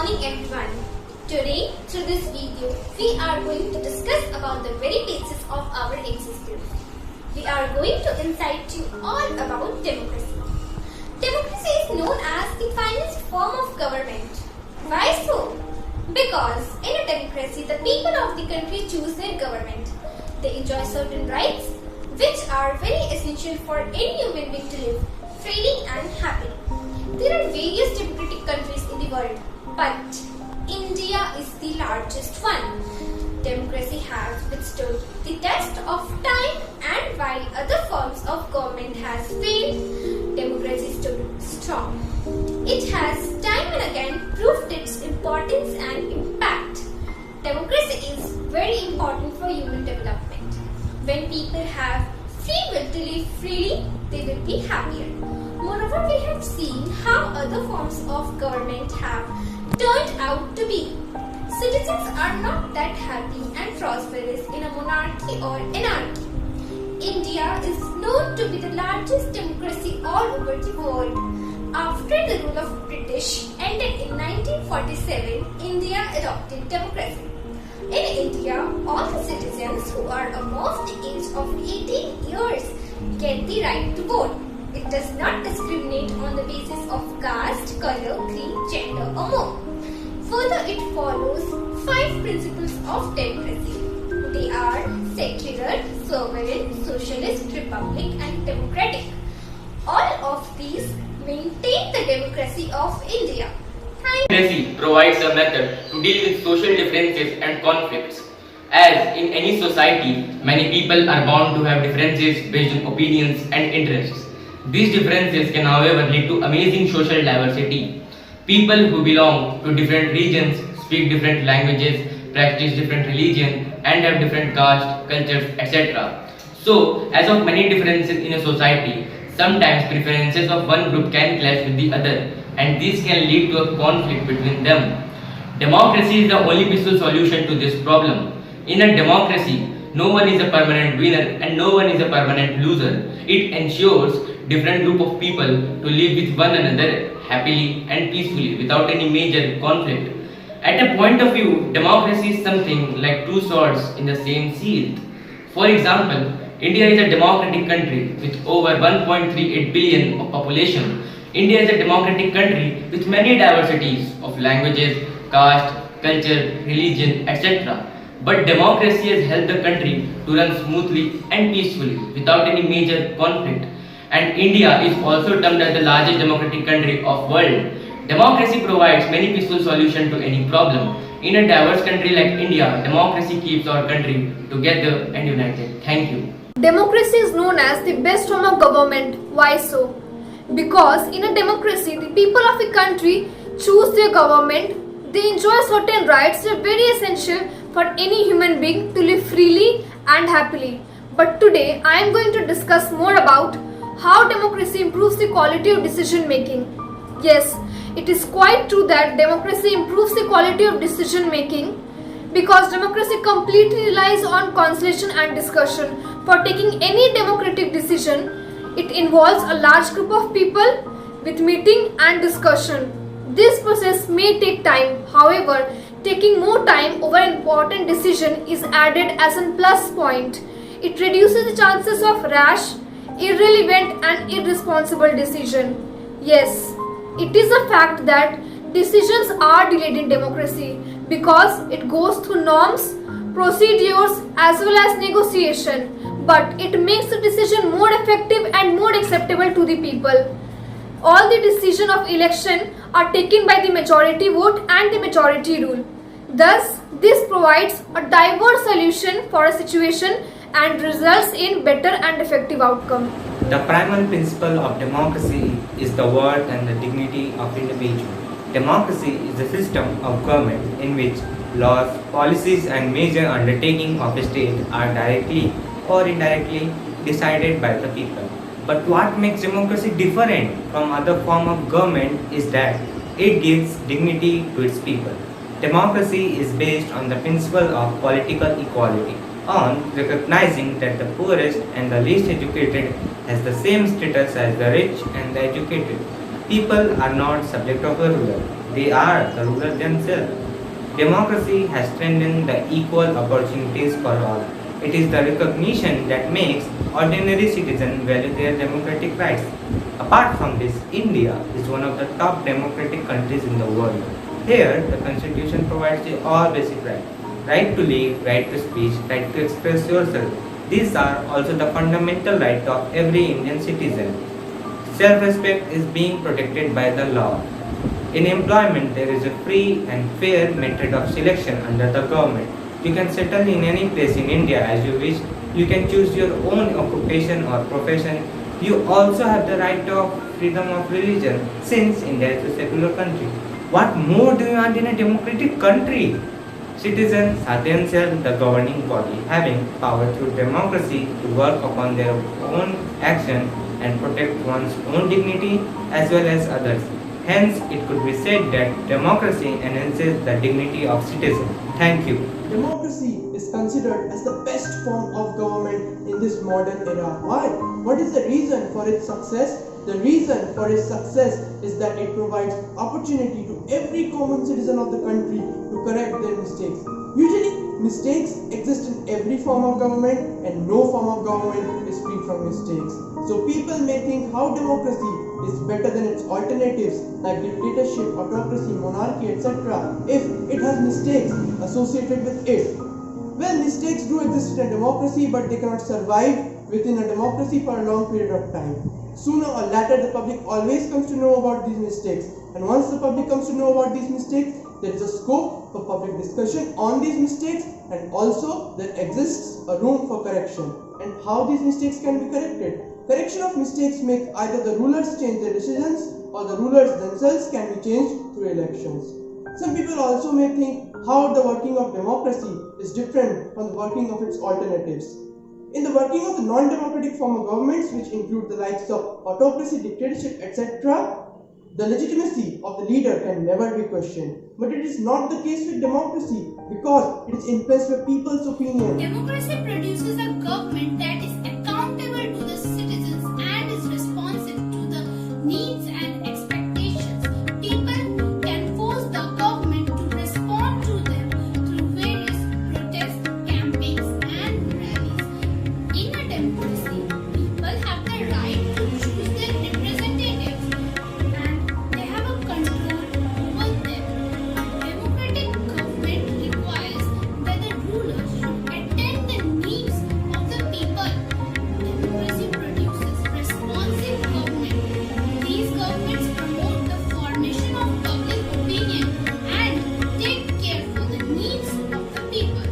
morning everyone. Today, through this video, we are going to discuss about the very basis of our existence. We are going to insight you all about democracy. Democracy is known as the finest form of government. Why so? Because in a democracy, the people of the country choose their government. They enjoy certain rights which are very essential for any human being to live freely and happily. There are various democratic countries in the world, but India is the largest one. Democracy has withstood the test of time, and while other forms of government has failed, democracy stood strong. It has time and again proved its importance and impact. Democracy is very important for human development. When people have free will to live freely, they will be happier. Moreover, we have seen how other forms of government have turned out to be. Citizens are not that happy and prosperous in a monarchy or anarchy. India is known to be the largest democracy all over the world. After the rule of British ended in 1947, India adopted democracy. In India, all the citizens who are above the age of 18 years get the right to vote. It does not discriminate on the basis of caste, color, creed, gender or more. Further, it follows 5 principles of democracy. They are secular, sovereign, socialist, republic and democratic. All of these maintain the democracy of India. Democracy provides a method to deal with social differences and conflicts. As in any society, many people are bound to have differences based on opinions and interests. These differences can, however, lead to amazing social diversity. People who belong to different regions, speak different languages, practice different religion, and have different caste, cultures, etc. So, as of many differences in a society, sometimes preferences of one group can clash with the other, and this can lead to a conflict between them. Democracy is the only peaceful solution to this problem. In a democracy, no one is a permanent winner and no one is a permanent loser. It ensures different group of people to live with one another happily and peacefully without any major conflict. At a point of view, democracy is something like two swords in the same shield. For example, India is a democratic country with over 1.38 billion of population. India is a democratic country with many diversities of languages, caste, culture, religion, etc. But democracy has helped the country to run smoothly and peacefully without any major conflict. And India is also termed as the largest democratic country of world. Democracy provides many peaceful solutions to any problem. In a diverse country like India, democracy keeps our country together and united. Thank you. Democracy is known as the best form of government. Why so? Because in a democracy, the people of a country choose their government. They enjoy certain rights that are very essential for any human being to live freely and happily. But today, I am going to discuss more about how democracy improves the quality of decision making. Yes, it is quite true that democracy improves the quality of decision making because democracy completely relies on consultation and discussion. For taking any democratic decision, it involves a large group of people with meeting and discussion. This process may take time. However, taking more time over an important decision is added as a plus point. It reduces the chances of rash, irrelevant and irresponsible decision. Yes, it is a fact that decisions are delayed in democracy because it goes through norms, procedures as well as negotiation. But it makes the decision more effective and more acceptable to the people. All the decisions of election are taken by the majority vote and the majority rule. Thus, this provides a diverse solution for a situation and results in better and effective outcome. The primal principle of democracy is the worth and the dignity of individual. Democracy is a system of government in which laws, policies and major undertakings of a state are directly or indirectly decided by the people. But what makes democracy different from other form of government is that it gives dignity to its people. Democracy is based on the principle of political equality, on recognizing that the poorest and the least educated has the same status as the rich and the educated. People are not subject of a ruler. they are the rulers themselves. Democracy has strengthened the equal opportunities for all. It is the recognition that makes ordinary citizens value their democratic rights. Apart from this, India is one of the top democratic countries in the world. Here, the constitution provides you all basic rights. Right to live, right to speech, right to express yourself. These are also the fundamental right of every Indian citizen. Self-respect is being protected by the law. In employment, there is a free and fair method of selection under the government. You can settle in any place in India as you wish. You can choose your own occupation or profession. You also have the right of freedom of religion since India is a secular country. What more do you want in a democratic country? Citizens are themselves the governing body, having power through democracy to work upon their own action and protect one's own dignity as well as others. Hence, it could be said that democracy enhances the dignity of citizens. Thank you. Democracy is considered as the best form of government in this modern era. Why? What is the reason for its success? The reason for its success is that it provides opportunity to every common citizen of the country to correct their mistakes. Usually, mistakes exist in every form of government and no form of government is free from mistakes. So people may think how democracy is better than its alternatives like dictatorship, autocracy, monarchy, etc. if it has mistakes associated with it. Well, mistakes do exist in a democracy, but they cannot survive within a democracy for a long period of time. Sooner or later, the public always comes to know about these mistakes, and once the public comes to know about these mistakes, there is a scope for public discussion on these mistakes, and also there exists a room for correction. And how these mistakes can be corrected? Correction of mistakes make either the rulers change their decisions or the rulers themselves can be changed through elections. Some people also may think how the working of democracy is different from the working of its alternatives. In the working of the non-democratic form of governments, which include the likes of autocracy, dictatorship, etc., the legitimacy of the leader can never be questioned. But it is not the case with democracy because it is influenced by people's opinion. Democracy produces a government that is accountable to the citizens and is responsive to the needs and expectations. People can force the government to respond to them through various protests, campaigns, and rallies. In a democracy, people have the right to choose their representatives and they have a control over them. A democratic government requires that the rulers should attend the needs of the people. Democracy produces responsive government. These governments promote the formation of public opinion and take care for the needs of the people.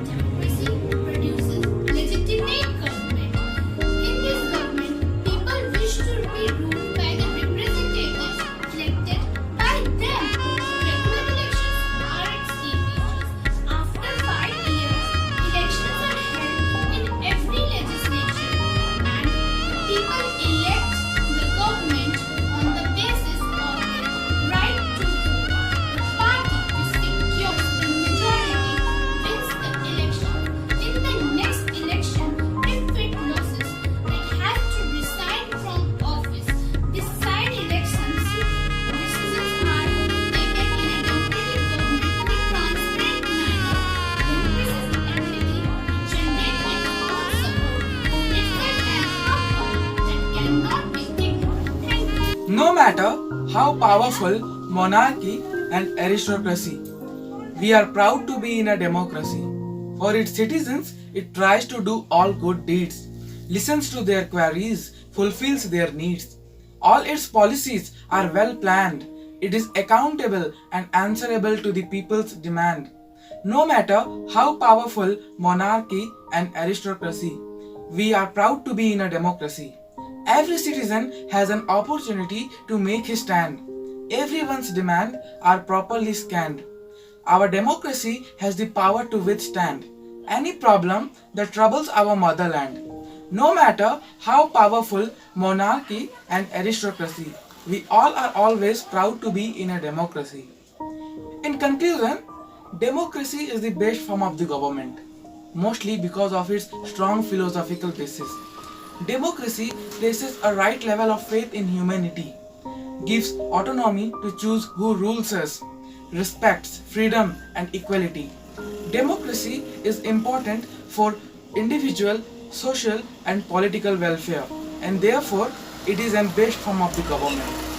Democracy produces legitimate government. In this government, people wish to be ruled by the representatives elected by them. Regular elections are its key features. After 5 years, elections are held in every legislature and the people elect the government on the basis of their right to vote. The party which secures the majority wins the election. In the next election, if it loses, it has to resign from office. Beside elections, decisions are taken in a democratic government in a transparent manner. Democracy's ability to generate its own support is like an outcome that cannot be ignored. Thank you. No matter how powerful monarchy and aristocracy, we are proud to be in a democracy. For its citizens, it tries to do all good deeds, listens to their queries, fulfills their needs. All its policies are well planned. It is accountable and answerable to the people's demand. No matter how powerful monarchy and aristocracy, we are proud to be in a democracy. Every citizen has an opportunity to make his stand. Everyone's demands are properly scanned. Our democracy has the power to withstand any problem that troubles our motherland. No matter how powerful monarchy and aristocracy, we all are always proud to be in a democracy. In conclusion, democracy is the best form of the government, mostly because of its strong philosophical basis. Democracy places a right level of faith in humanity. gives autonomy to choose who rules us, respects freedom and equality. Democracy is important for individual, social and political welfare, and therefore it is a best form of the government.